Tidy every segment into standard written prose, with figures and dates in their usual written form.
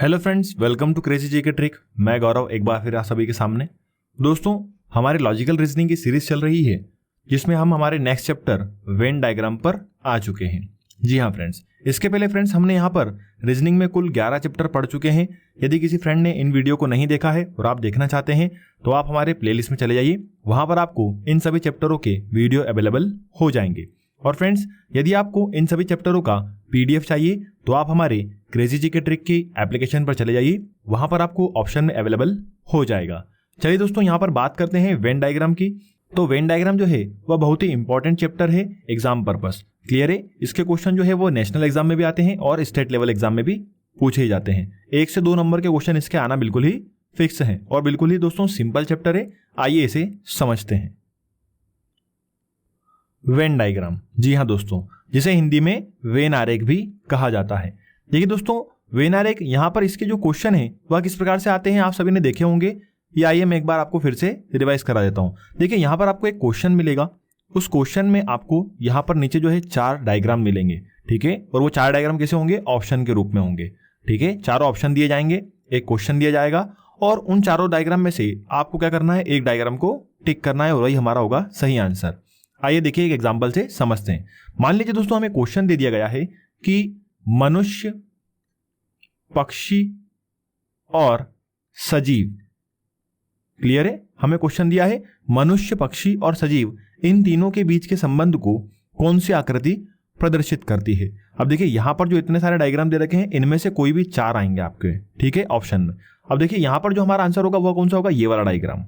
Hello friends, welcome to crazy GK trick. मैं गौरव एक बार फिर आप सभी के सामने। दोस्तों, हमारी लॉजिकल रीजनिंग की सीरीज चल रही है जिसमें हम हमारे नेक्स्ट चैप्टर वेन डायग्राम पर आ चुके हैं। जी हाँ फ्रेंड्स, इसके पहले फ्रेंड्स हमने यहाँ पर रीजनिंग में कुल 11 चैप्टर पढ़ चुके हैं। यदि किसी फ्रेंड ने इन वीडियो को नहीं देखा है और आप देखना चाहते हैं तो आप हमारे प्लेलिस्ट में चले जाइए, वहाँ पर आपको इन सभी चैप्टरों के वीडियो अवेलेबल हो जाएंगे। और फ्रेंड्स, यदि आपको इन सभी चैप्टरों का पीडीएफ चाहिए तो आप हमारे क्रेजी जीके ट्रिक की एप्लीकेशन पर चले जाइए, वहां पर आपको ऑप्शन में अवेलेबल हो जाएगा। चलिए दोस्तों, यहां पर बात करते हैं वेन डायग्राम की। तो वेन डायग्राम जो है वह बहुत ही इंपॉर्टेंट चैप्टर है एग्जाम पर्पस। क्लियर है? इसके क्वेश्चन जो है वो नेशनल एग्जाम में भी आते हैं और स्टेट लेवल एग्जाम में भी पूछे जाते हैं। 1 से 2 नंबर के क्वेश्चन इसके आना बिल्कुल ही फिक्स है और बिल्कुल ही दोस्तों सिंपल चैप्टर है। आइए इसे समझते हैं। वेन डायग्राम, जी हाँ दोस्तों, जिसे हिंदी में वेन आरेख भी कहा जाता है। देखिए दोस्तों, वेन आरेख यहाँ पर इसके जो क्वेश्चन है वह किस प्रकार से आते हैं आप सभी ने देखे होंगे। ये आइए मैं एक बार आपको फिर से रिवाइज करा देता हूँ। देखिए, यहाँ पर आपको एक क्वेश्चन मिलेगा, उस क्वेश्चन में आपको यहाँ पर नीचे जो है 4 डायग्राम मिलेंगे। ठीक है, और वो 4 डायग्राम कैसे होंगे? ऑप्शन के रूप में होंगे। ठीक है, चारों ऑप्शन दिए जाएंगे, एक क्वेश्चन दिया जाएगा और उन चारों डायग्राम में से आपको क्या करना है? एक डायग्राम को टिक करना है और वही हमारा होगा सही आंसर। आइए देखिए एक एग्जांपल से समझते हैं। मान लीजिए दोस्तों, हमें क्वेश्चन दे दिया गया है कि मनुष्य, पक्षी और सजीव। क्लियर है? हमें क्वेश्चन दिया है मनुष्य, पक्षी और सजीव, इन तीनों के बीच के संबंध को कौन सी आकृति प्रदर्शित करती है। अब देखिए, यहां पर जो इतने सारे डायग्राम दे रखे हैं इनमें से कोई भी 4 आएंगे आपके, ठीक है, ऑप्शन में। अब देखिए यहां पर जो हमारा आंसर होगा वह कौन सा होगा? ये वाला डायग्राम।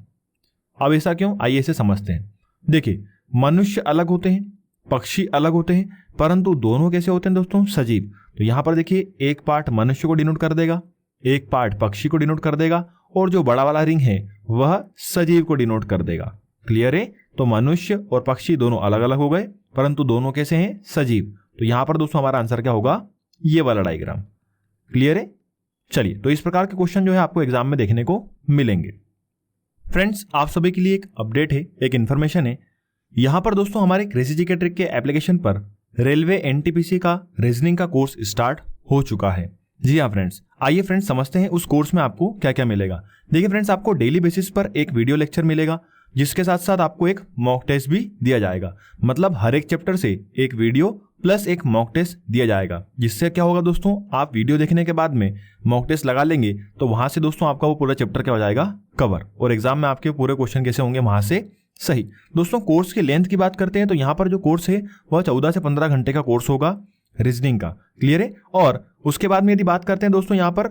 अब ऐसा क्यों? आइए इसे समझते हैं। देखिए, मनुष्य अलग होते हैं, पक्षी अलग होते हैं, परंतु दोनों कैसे होते हैं दोस्तों? सजीव। तो यहां पर देखिए, एक पार्ट मनुष्य को डिनोट कर देगा, एक पार्ट पक्षी को डिनोट कर देगा और जो बड़ा वाला रिंग है वह सजीव को डिनोट कर देगा। क्लियर है? तो मनुष्य और पक्षी दोनों अलग अलग हो गए, परंतु दोनों कैसे हैं? सजीव। तो यहां पर दोस्तों हमारा आंसर क्या होगा? ये वाला डायग्राम। क्लियर है? चलिए, तो इस प्रकार के क्वेश्चन जो है आपको एग्जाम में देखने को मिलेंगे। फ्रेंड्स, आप सभी के लिए एक अपडेट है, एक इन्फॉर्मेशन है। यहां पर दोस्तों हमारे क्रेजी जीके ट्रिक के एप्लीकेशन पर रेलवे एनटीपीसी का रीजनिंग का कोर्स स्टार्ट हो चुका है। जी हाँ फ्रेंड्स, आइए फ्रेंड्स समझते हैं उस कोर्स में आपको क्या क्या मिलेगा। देखिए फ्रेंड्स, आपको डेली बेसिस पर एक वीडियो लेक्चर मिलेगा, जिसके साथ साथ आपको एक मॉक टेस्ट भी दिया जाएगा। मतलब हर एक चैप्टर से एक वीडियो प्लस एक मॉक टेस्ट दिया जाएगा। जिससे क्या होगा दोस्तों, आप वीडियो देखने के बाद में मॉक टेस्ट लगा लेंगे तो वहां से दोस्तों आपका वो पूरा चैप्टर क्या हो जाएगा? कवर। और एग्जाम में आपके पूरे क्वेश्चन कैसे होंगे? वहां से सही। दोस्तों, कोर्स की लेंथ की बात करते हैं तो यहाँ पर जो कोर्स है वह 14 से 15 घंटे का कोर्स होगा रीजनिंग का। क्लियर है? और उसके बाद में यदि बात करते हैं दोस्तों यहाँ पर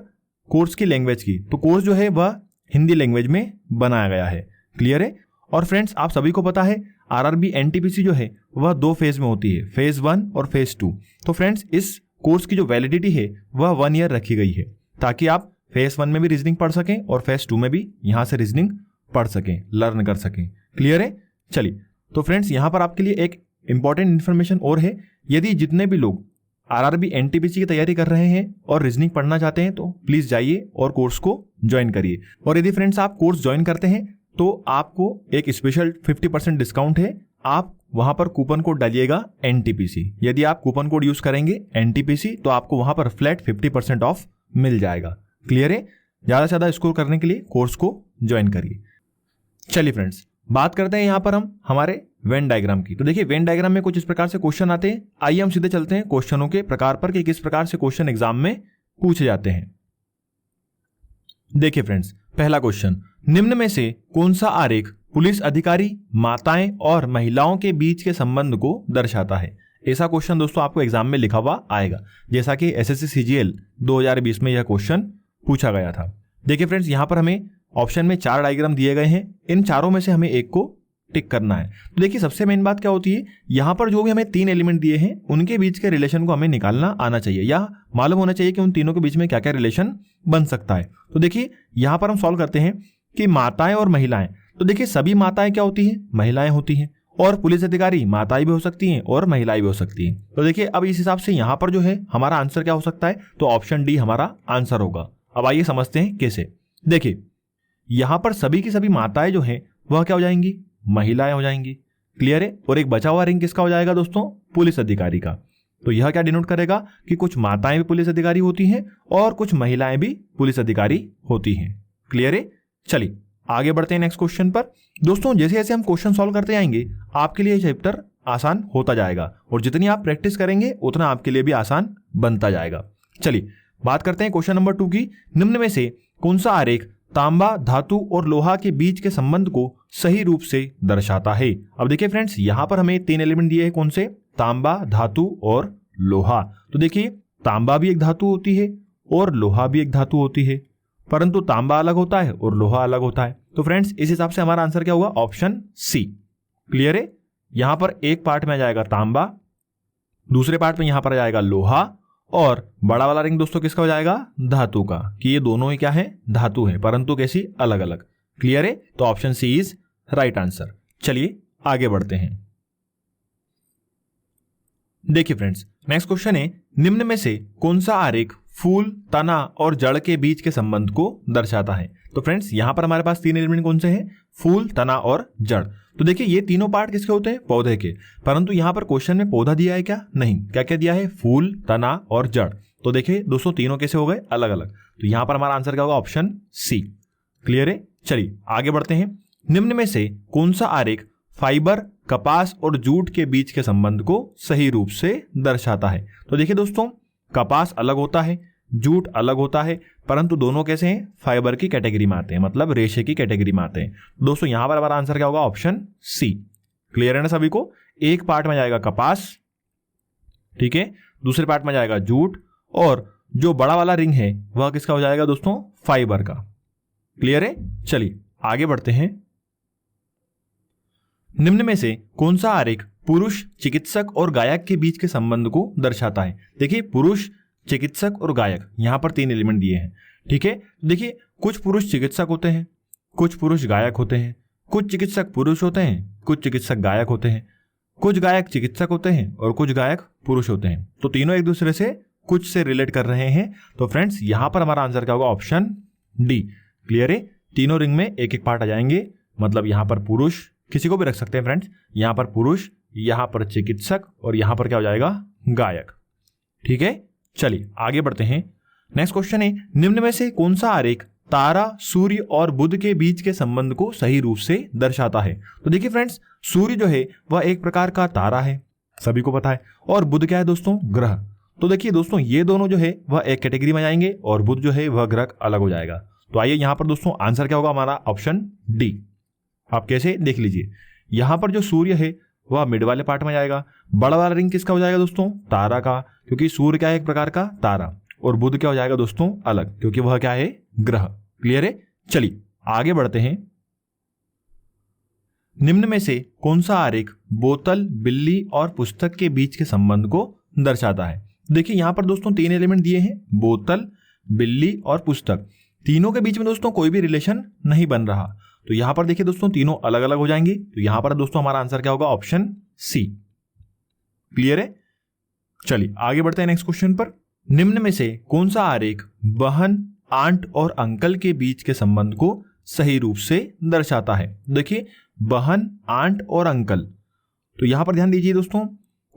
कोर्स की लैंग्वेज की, तो कोर्स जो है वह हिंदी लैंग्वेज में बनाया गया है। क्लियर है? और फ्रेंड्स, आप सभी को पता है आरआरबी एनटीपीसी जो है वह 2 फेज में होती है, फेज 1 और फेज 2। तो फ्रेंड्स, इस कोर्स की जो वैलिडिटी है वह 1 ईयर रखी गई है, ताकि आप फेज 1 में भी रीजनिंग पढ़ सकें और फेज 2 में भी यहां से रीजनिंग पढ़ सकें, लर्न कर सकें। क्लियर है? चलिए, तो फ्रेंड्स यहां पर आपके लिए एक इंपॉर्टेंट इन्फॉर्मेशन और है। यदि जितने भी लोग आरआरबी एनटीपीसी की तैयारी कर रहे हैं और रीजनिंग पढ़ना चाहते हैं तो प्लीज जाइए और कोर्स को ज्वाइन करिए। और यदि फ्रेंड्स आप कोर्स ज्वाइन करते हैं तो आपको एक स्पेशल 50% डिस्काउंट है। आप वहां पर कूपन कोड डालिएगा एनटीपीसी। यदि आप कूपन कोड यूज करेंगे एनटीपीसी तो आपको वहां पर फ्लैट 50% ऑफ मिल जाएगा। क्लियर है? ज्यादा से ज्यादा स्कोर करने के लिए कोर्स को ज्वाइन करिए। चलिए फ्रेंड्स, बात करते हैं यहां पर हम हमारे वेन डायग्राम की। तो देखिए, वेन डायग्राम में कुछ इस प्रकार से क्वेश्चन आते हैं। आइए हम सीधे चलते हैं क्वेश्चनों के प्रकार पर कि किस प्रकार से क्वेश्चन एग्जाम में पूछे जाते हैं। देखिए फ्रेंड्स, पहला क्वेश्चन, निम्न में से कौन सा आरेख पुलिस अधिकारी, माताएं और महिलाओं के बीच के संबंध को दर्शाता है? ऐसा क्वेश्चन दोस्तों आपको एग्जाम में लिखा हुआ आएगा, जैसा कि एसएससी सीजीएल 2020 में यह क्वेश्चन पूछा गया था। देखिए फ्रेंड्स, यहां पर हमें ऑप्शन में 4 डायग्राम दिए गए हैं, इन चारों में से हमें एक को टिक करना है। तो देखिए, सबसे मेन बात क्या होती है, यहां पर जो भी हमें 3 एलिमेंट दिए हैं उनके बीच के रिलेशन को हमें निकालना आना चाहिए, या मालूम होना चाहिए कि उन तीनों के बीच में क्या क्या रिलेशन बन सकता है। तो देखिए, यहां पर हम सॉल्व करते हैं कि माताएं और महिलाएं। तो देखिए, सभी माताएं क्या होती हैं? महिलाएं होती हैं। और पुलिस अधिकारी माताएं भी हो सकती हैं और महिलाएं भी हो सकती हैं। तो देखिए, अब इस हिसाब से यहां पर जो है हमारा आंसर क्या हो सकता है? तो ऑप्शन डी हमारा आंसर होगा। अब आइए समझते हैं कैसे। देखिए, यहां पर सभी की सभी माताएं जो हैं वह क्या हो जाएंगी? महिलाएं हो जाएंगी। क्लियर है? और एक बचा हुआ रिंग किसका हो जाएगा दोस्तों? पुलिस अधिकारी का। तो यह क्या डिनोट करेगा कि कुछ माताएं भी पुलिस अधिकारी होती हैं और कुछ महिलाएं भी पुलिस अधिकारी होती हैं। क्लियर है? चलिए आगे बढ़ते हैं नेक्स्ट क्वेश्चन पर। दोस्तों जैसे जैसे हम क्वेश्चन सॉल्व करते आएंगे आपके लिए चैप्टर आसान होता जाएगा और जितनी आप प्रैक्टिस करेंगे उतना आपके लिए भी आसान बनता जाएगा। चलिए बात करते हैं क्वेश्चन नंबर 2 की। निम्न में से कौन सा आरेख तांबा धातु और लोहा के बीच के संबंध को सही रूप से दर्शाता है? अब देखिए फ्रेंड्स, यहां पर हमें 3 एलिमेंट दिए हैं, कौन से? तांबा, धातु और लोहा। तो देखिए तांबा भी एक धातु होती है और लोहा भी एक धातु होती है, परंतु तांबा अलग होता है और लोहा अलग होता है। तो फ्रेंड्स इस हिसाब से हमारा आंसर क्या होगा? ऑप्शन सी। क्लियर है? यहां पर एक पार्ट में आ जाएगा तांबा, दूसरे पार्ट में यहां पर आ जाएगा लोहा और बड़ा वाला रिंग दोस्तों किसका हो जाएगा? धातु का, कि ये दोनों ही क्या है? धातु है, परंतु कैसी? अलग अलग। क्लियर है? तो option C is right answer. चलिए आगे बढ़ते हैं। देखिए फ्रेंड्स नेक्स्ट क्वेश्चन है, निम्न में से कौन सा आरेख फूल, तना और जड़ के बीच के संबंध को दर्शाता है? तो फ्रेंड्स यहां पर हमारे पास 3 एलिमेंट कौन से हैं? फूल, तना और जड़। तो देखिए ये तीनों पार्ट किसके होते हैं? पौधे के। परंतु यहां पर क्वेश्चन में पौधा दिया है क्या? नहीं। क्या क्या दिया है? फूल, तना और जड़। तो देखिए दोस्तों तीनों कैसे हो गए? अलग अलग। तो यहां पर हमारा आंसर क्या होगा? ऑप्शन सी। क्लियर है? चलिए आगे बढ़ते हैं। निम्न में से कौन सा आरेख फाइबर, कपास और जूट के बीच के संबंध को सही रूप से दर्शाता है? तो देखिए दोस्तों कपास अलग होता है, जूट अलग होता है, परंतु दोनों कैसे हैं? फाइबर की कैटेगरी में आते हैं, मतलब रेशे की कैटेगरी में आते हैं। दोस्तों यहां पर हमारा आंसर क्या होगा? ऑप्शन सी। क्लियर है ना सभी को? एक पार्ट में जाएगा कपास, ठीक है, दूसरे पार्ट में जाएगा जूट और जो बड़ा वाला रिंग है वह किसका हो जाएगा दोस्तों? फाइबर का। क्लियर है? चलिए आगे बढ़ते हैं। निम्न में से कौन सा आरेख पुरुष, चिकित्सक और गायक के बीच के संबंध को दर्शाता है? देखिए पुरुष, चिकित्सक और गायक, यहां पर 3 एलिमेंट दिए हैं, ठीक है। देखिए कुछ पुरुष चिकित्सक होते हैं, कुछ पुरुष गायक होते हैं, कुछ चिकित्सक पुरुष होते हैं, कुछ चिकित्सक गायक होते हैं, कुछ गायक चिकित्सक होते हैं और कुछ गायक पुरुष होते हैं। तो तीनों एक दूसरे से कुछ से रिलेट कर रहे हैं। तो फ्रेंड्स यहां पर हमारा आंसर क्या होगा? Option D. क्लियर है? तीनों रिंग में एक एक पार्ट आ जाएंगे, मतलब यहां पर पुरुष, किसी को भी रख सकते हैं फ्रेंड्स, यहां पर पुरुष, यहां पर चिकित्सक और यहां पर क्या हो जाएगा? गायक। ठीक है, चलिए आगे बढ़ते हैं। नेक्स्ट क्वेश्चन है, निम्न में से कौन सा आरेख तारा, सूर्य और बुध के बीच के संबंध को सही रूप से दर्शाता है? तो देखिए फ्रेंड्स, सूर्य जो है वह एक प्रकार का तारा है, सभी को पता है, और बुध क्या है दोस्तों? ग्रह। तो देखिए दोस्तों ये दोनों जो है वह एक कैटेगरी में जाएंगे और बुध जो है वह ग्रह अलग हो जाएगा। तो आइए यहां पर दोस्तों आंसर क्या होगा हमारा? Option D. आप कैसे? देख लीजिए, यहां पर जो सूर्य है वह मिड वाले पार्ट में जाएगा, बड़ा वाला रिंग किसका हो जाएगा दोस्तों? तारा का, क्योंकि सूर्य क्या है? एक प्रकार का तारा, और बुध क्या हो जाएगा दोस्तों? अलग, क्योंकि वह क्या है? ग्रह। क्लियर है? चलिए आगे बढ़ते हैं। निम्न में से कौन सा आरेख बोतल, बिल्ली और पुस्तक के बीच के संबंध को दर्शाता है? देखिए यहां पर दोस्तों 3 एलिमेंट दिए हैं, बोतल, बिल्ली और पुस्तक। तीनों के बीच में दोस्तों कोई भी रिलेशन नहीं बन रहा, तो यहां पर देखिए दोस्तों तीनों अलग अलग हो जाएंगे। तो यहां पर दोस्तों हमारा आंसर क्या होगा? ऑप्शन सी। क्लियर है? चलिए आगे बढ़ते हैं नेक्स्ट क्वेश्चन पर। निम्न में से कौन सा आरेख बहन, आंट और अंकल के बीच के संबंध को सही रूप से दर्शाता है? देखिए बहन, आंट और अंकल, तो यहां पर ध्यान दीजिए दोस्तों,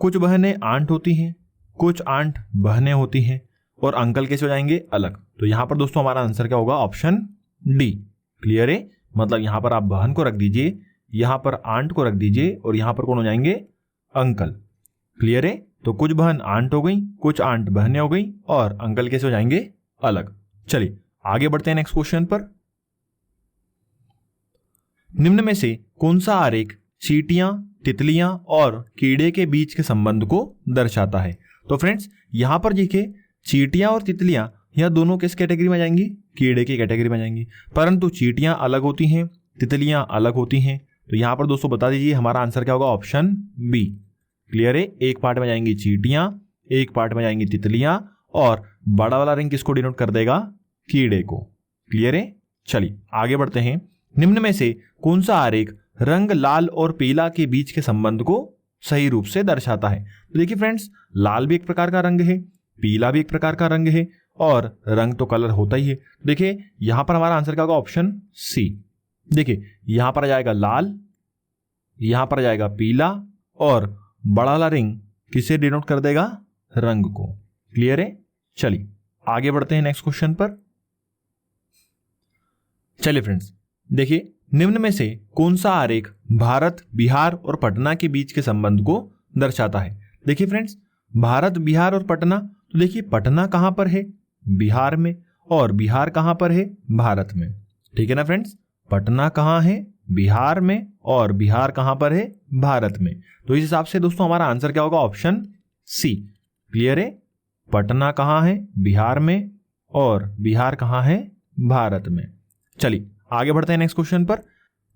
कुछ बहनें आंट होती हैं, कुछ आंट बहनें होती हैं, और अंकल कैसे हो जाएंगे? अलग। तो यहां पर दोस्तों हमारा आंसर क्या होगा? Option D. क्लियर है? मतलब यहां पर आप बहन को रख दीजिए, यहां पर आंट को रख दीजिए और यहां पर कौन हो जाएंगे? अंकल। क्लियर है? तो कुछ बहन आंट हो गई, कुछ आंट बहनें हो गई और अंकल कैसे हो जाएंगे? अलग। चलिए आगे बढ़ते हैं नेक्स्ट क्वेश्चन पर। निम्न में से कौन सा आरेख चींटियां, तितलियां और कीड़े के बीच के संबंध को दर्शाता है? तो फ्रेंड्स यहां पर देखिए चींटियां और तितलियां यह दोनों किस कैटेगरी में जाएंगी? कीड़े की कैटेगरी में जाएंगी, परंतु चींटियां अलग होती हैं, तितलियां अलग होती हैं। तो यहां पर दोस्तों बता दीजिए हमारा आंसर क्या होगा? Option B. क्लियर है? एक पार्ट में जाएंगी चींटियां, एक पार्ट में जाएंगी तितलियां और बड़ा वाला रिंग किसको डिनोट कर देगा? कीड़े को। क्लियर है? चलिए आगे बढ़ते हैं। निम्न में से कौन सा आरेख रंग लाल और पीला के बीच के संबंध को सही रूप से दर्शाता है? तो देखिए फ्रेंड्स, लाल भी एक प्रकार का रंग है, पीला भी एक प्रकार का रंग है, और रंग तो कलर होता ही है। देखिए यहां पर हमारा आंसर क्या होगा? Option C. देखिए यहां पर आ जाएगा लाल, यहां पर आ जाएगा पीला और बड़ा वाला रिंग किसे डिनोट कर देगा? रंग को। क्लियर है? चलिए आगे बढ़ते हैं नेक्स्ट क्वेश्चन पर। चलिए फ्रेंड्स, देखिए निम्न में से कौन सा आरेख भारत, बिहार और पटना के बीच के संबंध को दर्शाता है? देखिए फ्रेंड्स, भारत, बिहार और पटना, तो देखिए पटना कहां पर है? बिहार में, और बिहार कहां पर है? भारत में। ठीक है ना फ्रेंड्स, पटना कहां है? बिहार में, और बिहार कहां पर है? भारत में। तो इस हिसाब से दोस्तों हमारा आंसर क्या होगा? ऑप्शन सी। क्लियर है? पटना कहां है? बिहार में, और बिहार कहां है? भारत में। चलिए आगे बढ़ते हैं नेक्स्ट क्वेश्चन पर।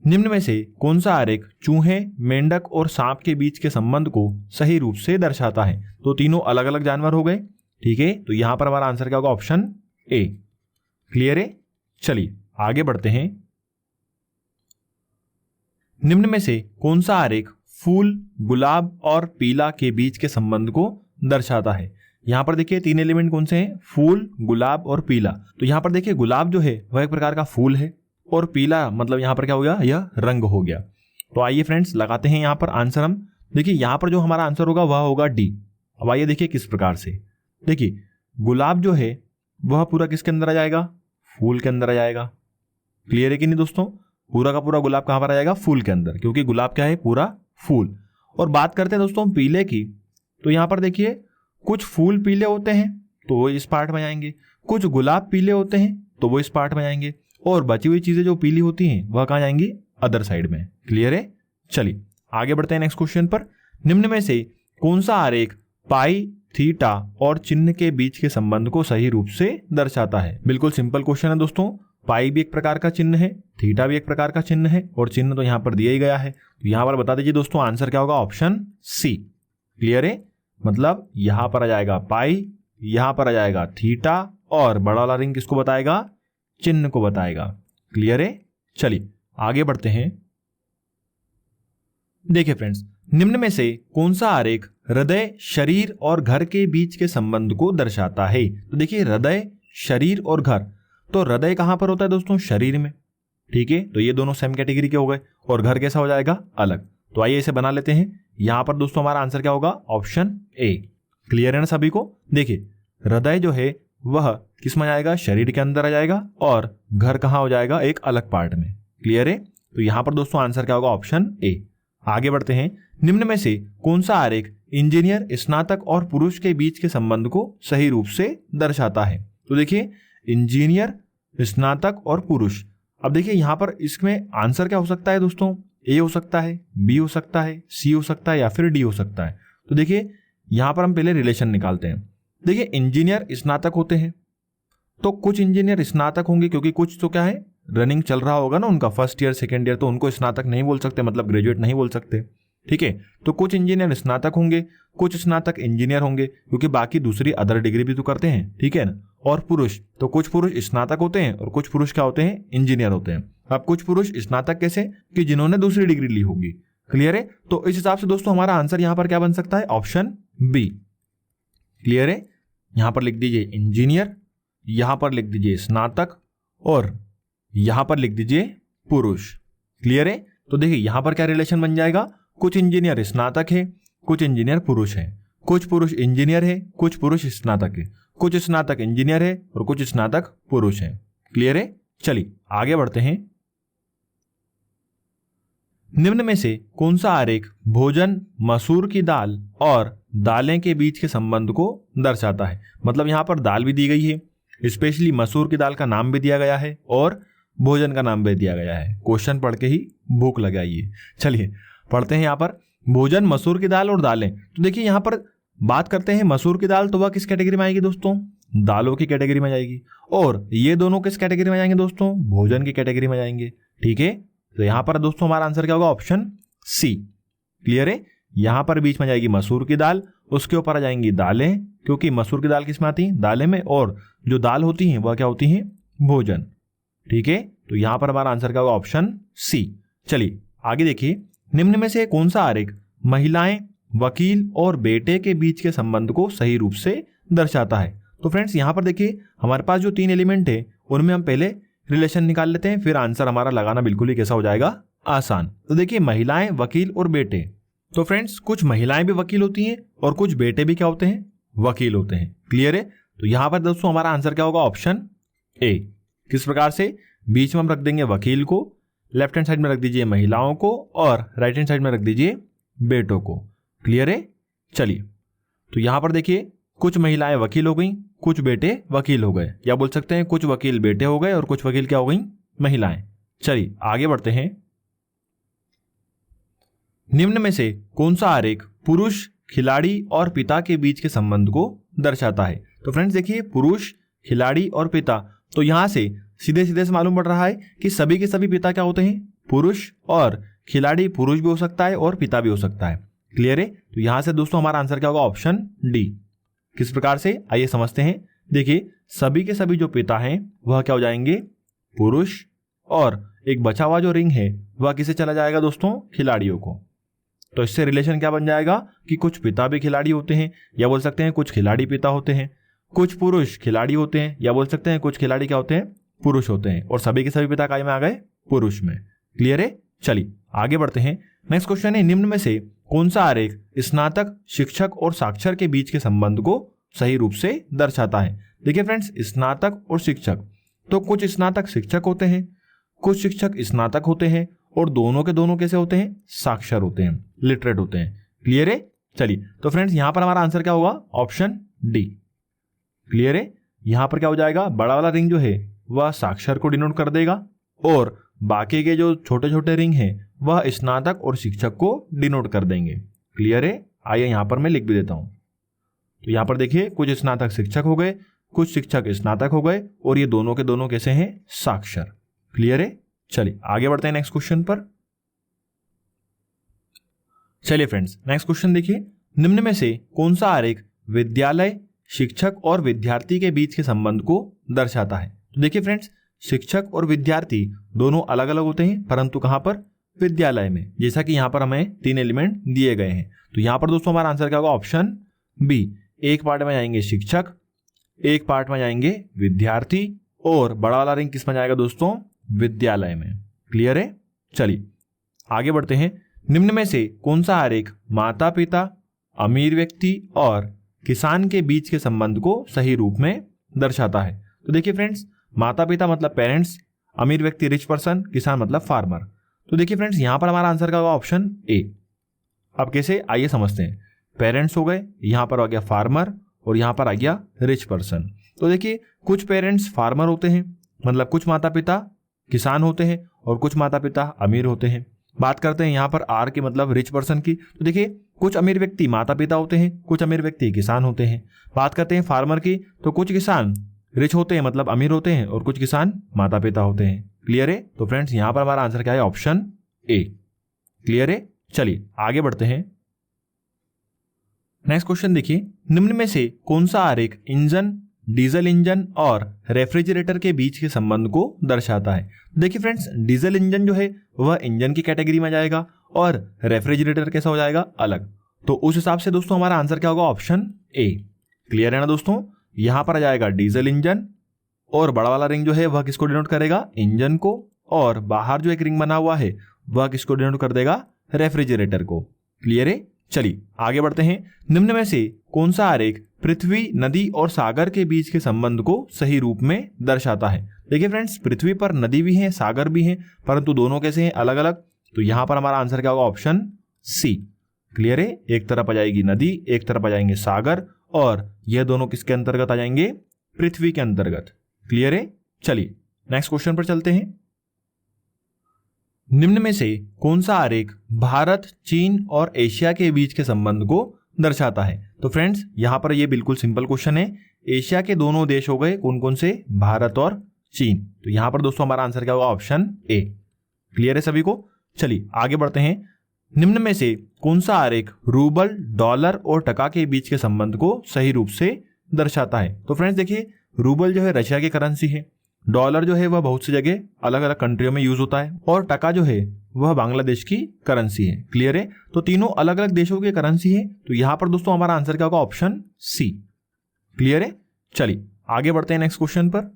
निम्न में से कौन सा आरेख चूहे, मेंढक और सांप के बीच के संबंध को सही रूप से दर्शाता है? तो तीनों अलग अलग जानवर हो गए। ठीक है, तो यहां पर हमारा आंसर क्या होगा? Option A. क्लियर है? चलिए आगे बढ़ते हैं। निम्न में से कौन सा आरेख फूल, गुलाब और पीला के बीच के संबंध को दर्शाता है? यहां पर देखिए तीन एलिमेंट कौन से हैं? फूल, गुलाब और पीला। तो यहां पर देखिए गुलाब जो है वह एक प्रकार का फूल है, और पीला मतलब यहां पर क्या हो गया? यह रंग हो गया। तो आइए फ्रेंड्स लगाते हैं यहां पर आंसर हम। देखिए यहां पर जो हमारा आंसर होगा वह होगा डी। अब आइए देखिए किस प्रकार से। देखिए गुलाब जो है वह पूरा किसके अंदर आ जाएगा? फूल के अंदर आ जाएगा। क्लियर है कि नहीं दोस्तों? पूरा का पूरा गुलाब कहां पर आ जाएगा? फूल के अंदर, क्योंकि गुलाब क्या है? पूरा फूल। और बात करते हैं दोस्तों पीले की, तो यहां पर देखिए कुछ फूल पीले होते हैं तो वो इस पार्ट में आएंगे, कुछ गुलाब पीले होते हैं तो वो इस पार्ट में आएंगे, और बची हुई चीजें जो पीली होती हैं वह कहां जाएंगी? अदर साइड में। क्लियर है? चलिए आगे बढ़ते हैं नेक्स्ट क्वेश्चन पर। निम्न में से कौन सा आरेख पाई, थीटा और चिन्ह के बीच के संबंध को सही रूप से दर्शाता है? बिल्कुल सिंपल क्वेश्चन है दोस्तों। पाई भी एक प्रकार का चिन्ह है, थीटा भी एक प्रकार का चिन्ह है, और चिन्ह तो यहां पर दिया ही गया है। तो यहां पर बता दीजिए दोस्तों आंसर क्या होगा? ऑप्शन सी। क्लियर है? मतलब यहां पर आ जाएगा पाई, यहां पर आ जाएगा थीटा, और बड़ा वाला रिंग किसको बताएगा? चिन्ह को बताएगा। क्लियर है? चलिए आगे बढ़ते हैं। देखिए फ्रेंड्स, निम्न में से कौन सा आरेख हृदय, शरीर और घर के बीच के संबंध को दर्शाता है? तो देखिए हृदय, शरीर और घर, तो हृदय कहां पर होता है दोस्तों? शरीर में। ठीक है, तो ये दोनों सेम कैटेगरी के हो गए, और घर कैसा हो जाएगा? अलग। तो आइए इसे बना लेते हैं। यहां पर दोस्तों हमारा आंसर क्या होगा? Option A. क्लियर है ना सभी को? देखिए हृदय जो है वह किस में जाएगा? शरीर के अंदर आ जाएगा, और घर कहां हो जाएगा? एक अलग पार्ट में। क्लियर है? तो यहां पर दोस्तों आंसर क्या होगा? Option A. आगे बढ़ते हैं। निम्न में से कौन सा आरेख इंजीनियर, स्नातक और पुरुष के बीच के संबंध को सही रूप से दर्शाता है? तो देखिए इंजीनियर, स्नातक और पुरुष। अब देखिए यहां पर इसमें आंसर क्या हो सकता है दोस्तों? ए हो सकता है, बी हो सकता है, सी हो सकता है, या फिर डी हो सकता है। तो देखिए यहां पर हम पहले रिलेशन निकालते हैं। देखिए इंजीनियर स्नातक होते हैं, तो कुछ इंजीनियर स्नातक होंगे, क्योंकि कुछ तो क्या है? रनिंग चल रहा होगा ना उनका, फर्स्ट ईयर सेकेंड ईयर, तो उनको स्नातक नहीं बोल सकते, मतलब ग्रेजुएट नहीं बोल सकते। ठीक है, तो कुछ इंजीनियर स्नातक होंगे, कुछ स्नातक इंजीनियर होंगे, क्योंकि बाकी दूसरी अदर डिग्री भी तो करते हैं। ठीक है ना? और पुरुष, तो कुछ पुरुष स्नातक होते हैं और कुछ पुरुष क्या होते हैं? इंजीनियर होते हैं। अब कुछ पुरुष स्नातक कैसे? कि जिन्होंने दूसरी डिग्री ली होगी। क्लियर है? तो इस हिसाब से दोस्तों हमारा आंसर यहां पर क्या बन सकता है? Option B. क्लियर है? यहां पर लिख दीजिए इंजीनियर, यहां पर लिख दीजिए स्नातक, और यहां पर लिख दीजिए पुरुष। क्लियर है? तो देखिए यहां पर क्या रिलेशन बन जाएगा? कुछ इंजीनियर स्नातक है, कुछ इंजीनियर पुरुष है, कुछ पुरुष इंजीनियर है, कुछ पुरुष स्नातक है, कुछ स्नातक इंजीनियर है, और कुछ स्नातक पुरुष है। क्लियर है? चलिए आगे बढ़ते हैं। निम्न में से कौन सा आरेख भोजन, मसूर की दाल और दालें के बीच के संबंध को दर्शाता है? मतलब यहां पर दाल भी दी गई है, स्पेशली मसूर की दाल का नाम भी दिया गया है, और भोजन का नाम भी दिया गया है। क्वेश्चन पढ़ के ही भूख लगाइए। चलिए पढ़ते हैं यहां पर भोजन, मसूर की दाल और दालें। तो देखिए यहां पर बात करते हैं मसूर की दाल, तो वह किस कैटेगरी में आएगी दोस्तों? दालों की कैटेगरी में जाएगी। और ये दोनों किस कैटेगरी में जाएंगे दोस्तों? भोजन की कैटेगरी में जाएंगे। ठीक है, तो यहां पर दोस्तों हमारा आंसर क्या होगा? ऑप्शन सी। क्लियर है? यहां पर बीच में जाएगी मसूर की दाल, उसके ऊपर आ जाएंगी दालें, क्योंकि मसूर की दाल किस में आती है? दालें में, और जो दाल होती हैं वह क्या होती हैं? भोजन। ठीक है, तो यहां पर हमारा आंसर क्या होगा? Option C. चलिए आगे देखिए। निम्न में से कौन सा आरेख महिलाएं, वकील और बेटे के बीच के संबंध को सही रूप से दर्शाता है? तो फ्रेंड्स यहां पर देखिए हमारे पास जो तीन एलिमेंट है उनमें हम पहले रिलेशन निकाल लेते हैं, फिर आंसर हमारा लगाना बिल्कुल ही कैसा हो जाएगा? आसान। तो देखिए महिलाएं, वकील और बेटे, तो फ्रेंड्स कुछ महिलाएं भी वकील होती हैं और कुछ बेटे भी क्या होते हैं? वकील होते हैं। क्लियर है? तो यहां पर दोस्तों हमारा आंसर क्या होगा? Option A. किस प्रकार से? बीच में हम रख देंगे वकील को, लेफ्ट हैंड साइड में रख दीजिए महिलाओं को और राइट हैंड साइड में रख दीजिए बेटों को। क्लियर है? चलिए, तो यहां पर देखिए कुछ महिलाएं वकील हो गई, कुछ बेटे वकील हो गए, या बोल सकते हैं कुछ वकील बेटे हो गए और कुछ वकील क्या हो गई? महिलाएं। चलिए आगे बढ़ते हैं। निम्न में से कौन सा आरेख पुरुष खिलाड़ी और पिता के बीच के संबंध को दर्शाता है? तो फ्रेंड्स देखिए, पुरुष, खिलाड़ी और पिता, तो यहां से सीधे सीधे से मालूम पड़ रहा है कि सभी के सभी पिता क्या होते हैं? पुरुष, और खिलाड़ी पुरुष भी हो सकता है और पिता भी हो सकता है। क्लियर है? तो यहां से दोस्तों हमारा आंसर क्या होगा? Option D. किस प्रकार से? आइए समझते हैं। देखिए, सभी के सभी जो पिता हैं वह क्या हो जाएंगे? पुरुष, और एक बचा हुआ जो रिंग है वह किसे चला जाएगा दोस्तों? खिलाड़ियों को। तो इससे रिलेशन क्या बन जाएगा कि कुछ पिता भी खिलाड़ी होते हैं, या बोल सकते हैं कुछ खिलाड़ी पिता होते हैं, कुछ पुरुष खिलाड़ी होते हैं, या बोल सकते हैं कुछ खिलाड़ी क्या होते हैं? पुरुष होते हैं, और सभी के सभी पिता काय में आ गए? पुरुष में। क्लियर है? चलिए आगे बढ़ते हैं। नेक्स्ट क्वेश्चन है, निम्न में से कौन सा आरेख स्नातक, शिक्षक और साक्षर के बीच के संबंध को सही रूप से दर्शाता है? देखिए फ्रेंड्स, स्नातक और शिक्षक, तो कुछ स्नातक शिक्षक होते हैं, कुछ शिक्षक स्नातक होते हैं, और दोनों के दोनों कैसे होते हैं? साक्षर होते हैं, लिटरेट होते हैं। क्लियर है? चलिए, तो फ्रेंड्स यहां पर हमारा आंसर क्या होगा? Option D. क्लियर है? यहां पर क्या हो जाएगा? बड़ा वाला रिंग जो है वह साक्षर को डिनोट कर देगा, और बाकी के जो छोटे छोटे रिंग हैं वह स्नातक और शिक्षक को डिनोट कर देंगे। क्लियर है? आइए यहां पर मैं लिख भी देता हूं। तो यहां पर देखिए, कुछ स्नातक शिक्षक हो गए, कुछ शिक्षक स्नातक हो गए, और ये दोनों के दोनों कैसे हैं? साक्षर। क्लियर है? चलिए आगे बढ़ते हैं नेक्स्ट क्वेश्चन पर। चलिए फ्रेंड्स, नेक्स्ट क्वेश्चन देखिए, निम्न में से कौन सा आरेख विद्यालय, शिक्षक और विद्यार्थी के बीच के संबंध को दर्शाता है? तो देखिए फ्रेंड्स, शिक्षक और विद्यार्थी दोनों अलग अलग होते हैं, परंतु कहां पर? विद्यालय में। जैसा कि यहां पर हमें 3 एलिमेंट दिए गए हैं, तो यहां पर दोस्तों हमारा आंसर क्या होगा? Option B. एक पार्ट में जाएंगे शिक्षक, एक पार्ट में जाएंगे विद्यार्थी, और बड़ा वाला रिंग किस में जाएगा दोस्तों? विद्यालय में। क्लियर है? चलिए आगे बढ़ते हैं। निम्न में से कौन सा आरेख माता पिता, अमीर व्यक्ति और किसान के बीच के संबंध को सही रूप में दर्शाता है? तो देखिए फ्रेंड्स, माता पिता मतलब पेरेंट्स, अमीर व्यक्ति रिच पर्सन, किसान मतलब फार्मर। तो देखिए फ्रेंड्स, यहां पर हमारा आंसर क्या होगा? Option A. अब कैसे? आइए समझते हैं। पेरेंट्स हो गए, यहां पर आ गया फार्मर, और यहां पर आ गया रिच पर्सन। तो देखिए, कुछ पेरेंट्स फार्मर होते हैं, मतलब कुछ माता पिता किसान होते हैं, और कुछ माता पिता अमीर होते हैं। बात करते हैं यहाँ पर आर की मतलब रिच पर्सन की, तो देखिए कुछ अमीर व्यक्ति माता पिता होते हैं, कुछ अमीर व्यक्ति किसान होते हैं। बात करते हैं फार्मर की, तो कुछ किसान रिच होते हैं मतलब अमीर होते हैं, और कुछ किसान माता पिता होते हैं। क्लियर है? तो फ्रेंड्स यहां पर हमारा आंसर क्या है? Option A. क्लियर है? चलिए आगे बढ़ते हैं। नेक्स्ट क्वेश्चन देखिए, निम्न में से कौन सा आरेख इंजन, डीजल इंजन और रेफ्रिजरेटर के बीच के संबंध को दर्शाता है? देखिए फ्रेंड्स, डीजल इंजन जो है वह इंजन की कैटेगरी में जाएगा, और रेफ्रिजरेटर कैसा हो जाएगा? अलग। तो उस हिसाब से दोस्तों हमारा आंसर क्या होगा? Option A. क्लियर है ना दोस्तों? यहां पर आ जाएगा डीजल इंजन, और बड़ा वाला रिंग जो है वह किसको डिनोट करेगा? इंजन को, और बाहर जो एक रिंग बना हुआ है वह किसको डिनोट कर देगा? रेफ्रिजरेटर को। क्लियर है? चलिए आगे बढ़ते हैं। निम्न में से कौन सा आरेख पृथ्वी, नदी और सागर के बीच के संबंध को सही रूप में दर्शाता है? देखिए फ्रेंड्स, पृथ्वी पर नदी भी है, सागर भी है, परंतु दोनों कैसे हैं? अलग अलग। तो यहां पर हमारा आंसर क्या होगा? ऑप्शन सी। क्लियर है? एक तरफ आ जाएगी नदी, एक तरफ आ जाएंगे सागर, और यह दोनों किसके अंतर्गत आ जाएंगे? पृथ्वी के अंतर्गत। क्लियर है? चलिए नेक्स्ट क्वेश्चन पर चलते हैं। निम्न में से कौन सा आरेख भारत, चीन और एशिया के बीच के संबंध को दर्शाता है? तो फ्रेंड्स यहां पर यह बिल्कुल सिंपल क्वेश्चन है। एशिया के दोनों देश हो गए, कौन कौन से? भारत और चीन। तो यहां पर दोस्तों हमारा आंसर क्या होगा? Option A. क्लियर है सभी को? चलिए आगे बढ़ते हैं। निम्न में से कौन सा आरेख रूबल, डॉलर और टका के बीच के संबंध को सही रूप से दर्शाता है? तो फ्रेंड्स देखिए, रूबल जो है रशिया की करेंसी है, डॉलर जो है वह बहुत सी जगह अलग अलग कंट्रियों में यूज होता है, और टका जो है वह बांग्लादेश की करेंसी है। क्लियर है? तो तीनों अलग अलग देशों की करेंसी है, तो यहां पर दोस्तों हमारा आंसर क्या होगा? ऑप्शन सी। क्लियर है? चलिए आगे बढ़ते हैं नेक्स्ट क्वेश्चन पर।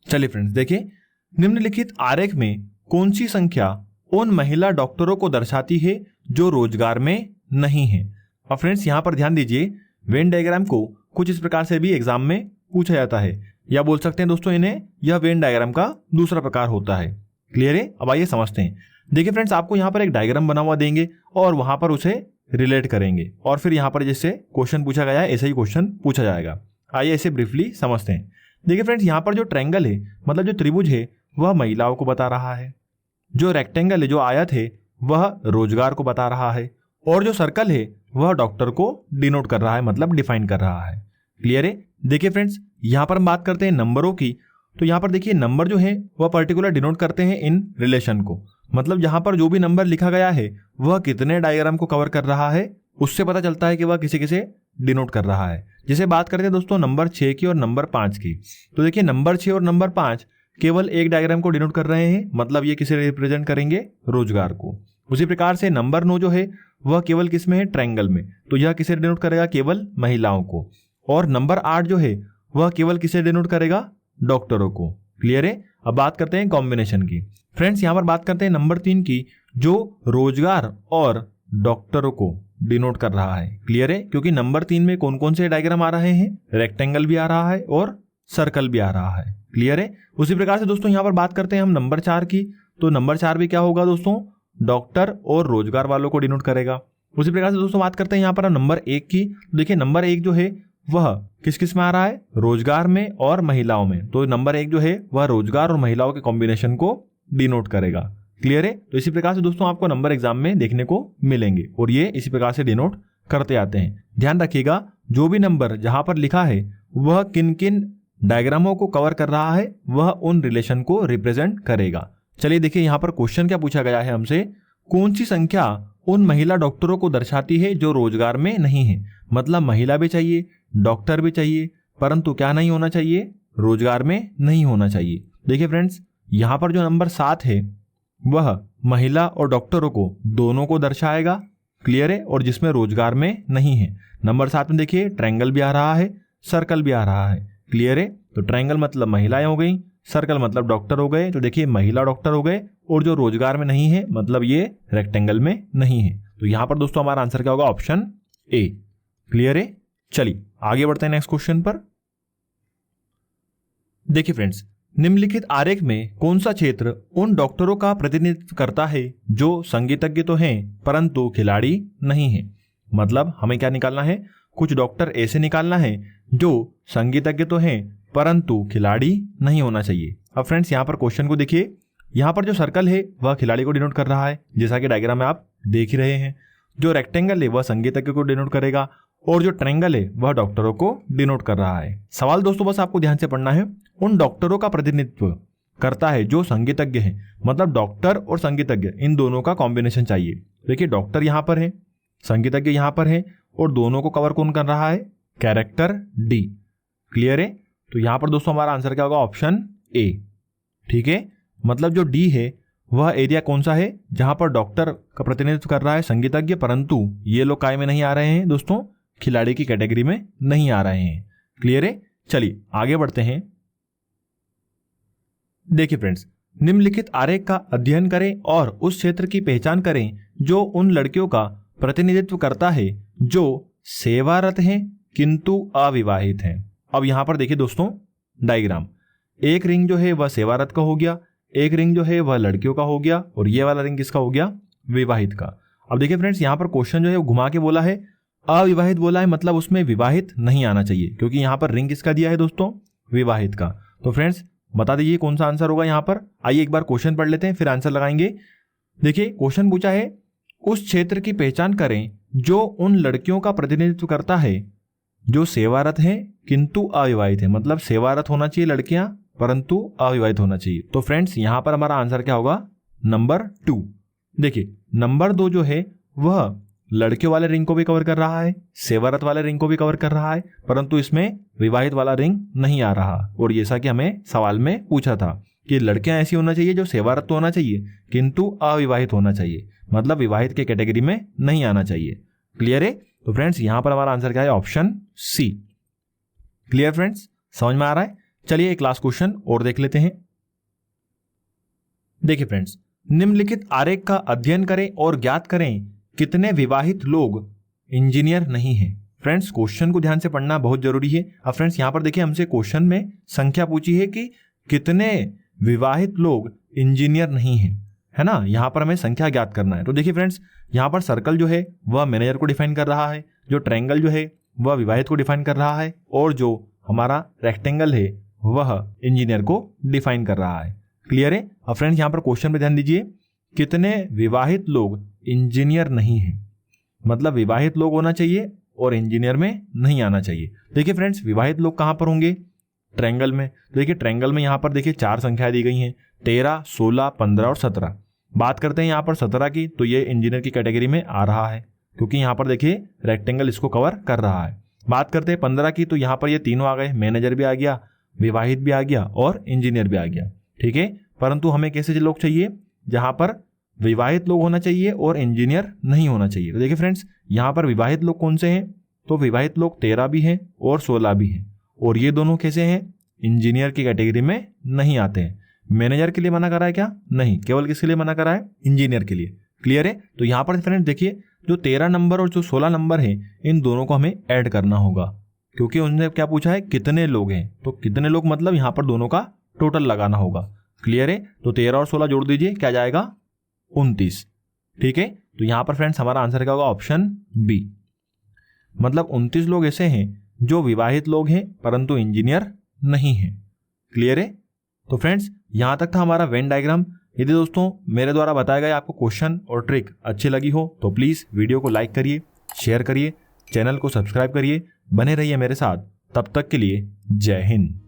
चलिए फ्रेंड्स देखिए, निम्नलिखित आरेख में कौन सी संख्या उन महिला डॉक्टरों को दर्शाती है जो रोजगार में नहीं है? अब फ्रेंड्स यहाँ पर ध्यान दीजिए, वेन डायग्राम को कुछ इस प्रकार से भी एग्जाम में पूछा जाता है, या बोल सकते हैं दोस्तों इन्हें यह वेन डायग्राम का दूसरा प्रकार होता है। क्लियर है? अब आइए समझते हैं। देखिए फ्रेंड्स, आपको यहाँ पर एक डायग्राम बना हुआ देंगे और वहां पर उसे रिलेट करेंगे और फिर यहाँ पर जैसे क्वेश्चन पूछा गया है ऐसे ही क्वेश्चन पूछा जाएगा। आइए इसे ब्रीफली समझते हैं। देखिए फ्रेंड्स, यहाँ पर जो ट्रायंगल है मतलब जो त्रिभुज है वह महिलाओं को बता रहा है, जो रेक्टेंगल है जो आयत है वह रोजगार को बता रहा है, और जो सर्कल है वह डॉक्टर को डिनोट कर रहा है मतलब डिफाइन कर रहा है। क्लियर है? देखिए फ्रेंड्स, यहाँ पर हम बात करते हैं नंबरों की, तो यहाँ पर देखिए नंबर जो है वह पर्टिकुलर डिनोट करते हैं इन रिलेशन को, मतलब यहाँ पर जो भी नंबर लिखा गया है वह कितने डायग्राम को कवर कर रहा है उससे पता चलता है कि वह किसे किसे डिनोट कर रहा है। जैसे बात करते हैं दोस्तों नंबर 6 की और नंबर 5 की, तो देखिए नंबर 6 और नंबर 5 केवल एक डायग्राम को डिनोट कर रहे हैं, मतलब ये किसे रिप्रेजेंट करेंगे? रोजगार को। उसी प्रकार से नंबर 9 जो है वह केवल किस में है? ट्रायंगल में, तो यह किसे डिनोट करेगा? केवल महिलाओं को। और नंबर 8 जो है वह केवल किसे डिनोट करेगा? डॉक्टरों को। क्लियर है? अब बात करते हैं कॉम्बिनेशन की। फ्रेंड्स, यहां पर बात करते हैं नंबर 3 की, जो रोजगार और डॉक्टरों को डिनोट कर रहा है। क्लियर है? क्योंकि नंबर 3 में कौन कौन से डायग्राम आ रहे हैं? रेक्टेंगल भी आ रहा है और सर्कल भी आ रहा है। क्लियर है? उसी प्रकार से दोस्तों यहां पर बात करते हैं हम नंबर 4 की, तो नंबर 4 भी क्या होगा दोस्तों? डॉक्टर और रोजगार वालों को डिनोट करेगा। उसी प्रकार से दोस्तों बात करते हैं यहाँ पर हम नंबर 1 की, देखिए नंबर 1 जो है वह किस किस में आ रहा है? रोजगार में और महिलाओं में, तो नंबर 1 जो है वह रोजगार और महिलाओं के कॉम्बिनेशन को डिनोट करेगा। क्लियर है? तो इसी प्रकार से दोस्तों आपको नंबर एग्जाम में देखने को मिलेंगे और ये इसी प्रकार से डिनोट करते आते हैं। ध्यान रखिएगा, जो भी नंबर जहां पर लिखा है वह किन किन डायग्रामों को कवर कर रहा है वह उन रिलेशन को रिप्रेजेंट करेगा। चलिए देखिए यहाँ पर क्वेश्चन क्या पूछा गया है हमसे, कौन सी संख्या उन महिला डॉक्टरों को दर्शाती है जो रोजगार में नहीं है? मतलब महिला भी चाहिए, डॉक्टर भी चाहिए, परंतु क्या नहीं होना चाहिए? रोजगार में नहीं होना चाहिए। देखिए फ्रेंड्स, यहाँ पर जो नंबर 7 है वह महिला और डॉक्टरों को दोनों को दर्शाएगा। क्लियर है? और जिसमें रोजगार में नहीं है। नंबर 7 में देखिए ट्रायंगल भी आ रहा है, सर्कल भी आ रहा है। क्लियर है? तो ट्रायंगल मतलब महिलाएं हो गई, सर्कल मतलब डॉक्टर हो गए, तो देखिए महिला डॉक्टर हो गए, और जो रोजगार में नहीं है मतलब ये रेक्टेंगल में नहीं है। तो यहां पर दोस्तों हमारा आंसर क्या होगा? Option A. क्लियर है? चलिए आगे बढ़ते हैं नेक्स्ट क्वेश्चन पर। देखिए फ्रेंड्स, निम्नलिखित आरेख में कौन सा क्षेत्र उन डॉक्टरों का प्रतिनिधित्व करता है जो संगीतज्ञ तो हैं परंतु खिलाड़ी नहीं है? मतलब हमें क्या निकालना है? कुछ डॉक्टर ऐसे निकालना है जो संगीतज्ञ तो हैं परंतु खिलाड़ी नहीं होना चाहिए। अब फ्रेंड्स यहाँ पर क्वेश्चन को देखिए, यहाँ पर जो सर्कल है वह खिलाड़ी को डिनोट कर रहा है, जैसा कि डायग्राम में आप देख ही रहे हैं। जो रेक्टेंगल है वह संगीतज्ञ को डिनोट करेगा, और जो ट्रायंगल है वह डॉक्टरों को डिनोट कर रहा है। सवाल दोस्तों बस आपको ध्यान से पढ़ना है, उन डॉक्टरों का प्रतिनिधित्व करता है जो संगीतज्ञ है, मतलब डॉक्टर और संगीतज्ञ इन दोनों का कॉम्बिनेशन चाहिए। देखिए डॉक्टर यहाँ पर है, संगीतज्ञ यहाँ पर है, और दोनों को कवर कौन कर रहा है? Character D. क्लियर है? तो यहाँ पर दोस्तों हमारा आंसर क्या होगा? Option A. ठीक है, मतलब जो डी है वह एरिया कौन सा है जहां पर डॉक्टर का प्रतिनिधित्व कर रहा है संगीतज्ञ, परंतु ये लोग काय में नहीं आ रहे हैं दोस्तों? खिलाड़ी की कैटेगरी में नहीं आ रहे हैं। क्लियर है? चलिए आगे बढ़ते हैं। देखिए फ्रेंड्स, निम्नलिखित आरेख का अध्ययन करें और उस क्षेत्र की पहचान करें जो उन लड़कियों का प्रतिनिधित्व करता है जो सेवारत हैं किंतु अविवाहित हैं। अब यहां पर देखिए दोस्तों डायग्राम, एक रिंग जो है वह सेवारत का हो गया, एक रिंग जो है वह लड़कियों का हो गया, और ये वाला रिंग किसका हो गया? विवाहित का। अब देखिए फ्रेंड्स, यहाँ पर क्वेश्चन जो है घुमा के बोला है, अविवाहित बोला है, मतलब उसमें विवाहित नहीं आना चाहिए, क्योंकि यहाँ पर रिंग किसका दिया है दोस्तों? विवाहित का। तो फ्रेंड्स बता दीजिए कौन सा आंसर होगा यहाँ पर। आइए एक बार क्वेश्चन पढ़ लेते हैं फिर आंसर लगाएंगे। देखिए क्वेश्चन पूछा है, उस क्षेत्र की पहचान करें जो उन लड़कियों का प्रतिनिधित्व करता है जो सेवारत हैं किंतु अविवाहित है, मतलब सेवारत होना चाहिए लड़कियां परंतु अविवाहित होना चाहिए। तो फ्रेंड्स यहां पर हमारा आंसर क्या होगा? नंबर 2। देखिए नंबर 2 जो है वह लड़कियों वाले रिंग को भी कवर कर रहा है, सेवारत वाले रिंग को भी कवर कर रहा है, परंतु इसमें विवाहित वाला रिंग नहीं आ रहा। और जैसा कि हमें सवाल में पूछा था कि लड़कियां ऐसी होना चाहिए जो सेवारत तो होना चाहिए किंतु अविवाहित होना चाहिए, मतलब विवाहित के कैटेगरी में नहीं आना चाहिए। क्लियर है? तो फ्रेंड्स यहां पर हमारा आंसर क्या है? Option C. क्लियर फ्रेंड्स, समझ में आ रहा है? चलिए एक लास्ट क्वेश्चन और देख लेते हैं। देखिए फ्रेंड्स, निम्नलिखित आरेख का अध्ययन करें और ज्ञात करें कितने विवाहित लोग इंजीनियर नहीं है। फ्रेंड्स क्वेश्चन को ध्यान से पढ़ना बहुत जरूरी है। अब फ्रेंड्स यहाँ पर देखिए हमसे क्वेश्चन में संख्या पूछी है कि कितने विवाहित लोग इंजीनियर नहीं हैं, है ना। यहाँ पर हमें संख्या ज्ञात करना है। तो देखिए फ्रेंड्स यहाँ पर सर्कल जो है वह मैनेजर को डिफाइन कर रहा है, जो ट्रायंगल जो है वह विवाहित को डिफाइन कर रहा है, और जो हमारा रेक्टेंगल है वह इंजीनियर को डिफाइन कर रहा है। क्लियर है। अब फ्रेंड्स यहाँ पर क्वेश्चन पे ध्यान दीजिए, कितने विवाहित लोग इंजीनियर नहीं हैं, मतलब विवाहित लोग होना चाहिए और इंजीनियर में नहीं आना चाहिए। देखिए फ्रेंड्स विवाहित लोग कहाँ पर होंगे, ट्रायंगल में। तो देखिए ट्रायंगल में यहाँ पर देखिए 4 संख्याएं दी गई हैं, 13, 16, 15 और 17। बात करते हैं यहाँ पर 17 की, तो ये इंजीनियर की कैटेगरी में आ रहा है क्योंकि यहाँ पर देखिए रेक्टेंगल इसको कवर कर रहा है। बात करते हैं 15 की, तो यहाँ पर ये तीनों आ गए, मैनेजर भी आ गया, विवाहित भी आ गया और इंजीनियर भी आ गया। ठीक है, परंतु हमें कैसे लोग चाहिए जहाँ पर विवाहित लोग होना चाहिए और इंजीनियर नहीं होना चाहिए। तो देखिए फ्रेंड्स यहाँ पर विवाहित लोग कौन से हैं, तो विवाहित लोग 13 भी हैं और 16 भी हैं, और ये दोनों कैसे हैं, इंजीनियर की कैटेगरी में नहीं आते हैं। मैनेजर के लिए मना करा है क्या, नहीं, केवल किसके लिए मना करा है, इंजीनियर के लिए। क्लियर है। तो यहाँ पर फ्रेंड्स देखिए जो 13 नंबर और जो 16 नंबर है इन दोनों को हमें ऐड करना होगा, क्योंकि उन्होंने क्या पूछा है, कितने लोग हैं। तो कितने लोग मतलब यहाँ पर दोनों का टोटल लगाना होगा। क्लियर है। तो 13 और 16 जोड़ दीजिए, क्या जाएगा, 29। ठीक है। तो यहाँ पर फ्रेंड्स हमारा आंसर क्या होगा, ऑप्शन बी, मतलब 29 लोग ऐसे हैं जो विवाहित लोग हैं परंतु इंजीनियर नहीं है। क्लियर है। तो फ्रेंड्स यहाँ तक था हमारा वेन डायग्राम। यदि दोस्तों मेरे द्वारा बताया गया आपको क्वेश्चन और ट्रिक अच्छी लगी हो तो प्लीज़ वीडियो को लाइक करिए, शेयर करिए, चैनल को सब्सक्राइब करिए, बने रहिए मेरे साथ। तब तक के लिए जय हिंद।